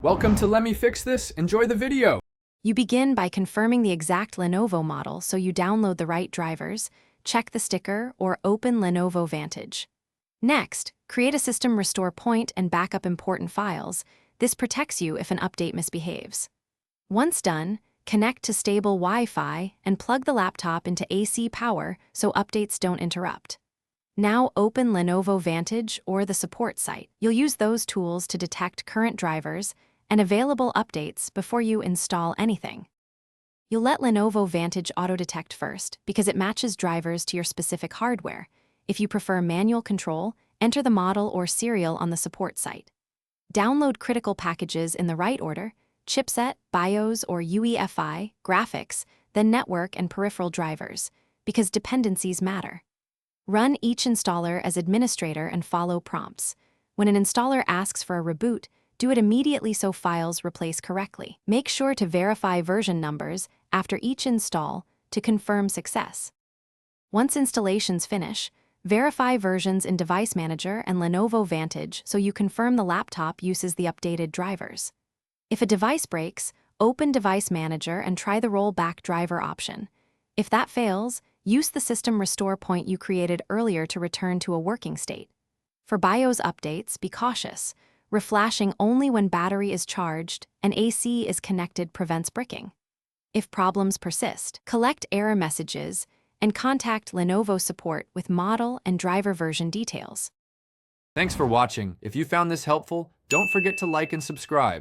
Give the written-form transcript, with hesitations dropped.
Welcome to Let Me Fix This. Enjoy the video. You begin by confirming the exact Lenovo model, so you download the right drivers, check the sticker, or open Lenovo Vantage. Next, create a system restore point and backup important files. This protects you if an update misbehaves. Once done, connect to stable Wi-Fi and plug the laptop into AC power so updates don't interrupt. Now open Lenovo Vantage or the support site. You'll use those tools to detect current drivers and available updates before you install anything. You'll let Lenovo Vantage auto-detect first because it matches drivers to your specific hardware. If you prefer manual control, enter the model or serial on the support site. Download critical packages in the right order: chipset, BIOS or UEFI, graphics, then network and peripheral drivers, because dependencies matter. Run each installer as administrator and follow prompts. When an installer asks for a reboot, do it immediately so files replace correctly. Make sure to verify version numbers after each install to confirm success. Once installations finish, verify versions in Device Manager and Lenovo Vantage so you confirm the laptop uses the updated drivers. If a device breaks, open Device Manager and try the rollback driver option. If that fails, use the system restore point you created earlier to return to a working state. For BIOS updates, be cautious. Reflashing only when battery is charged and AC is connected prevents bricking. If problems persist, collect error messages and contact Lenovo support with model and driver version details. Thanks for watching. If you found this helpful, don't forget to like and subscribe.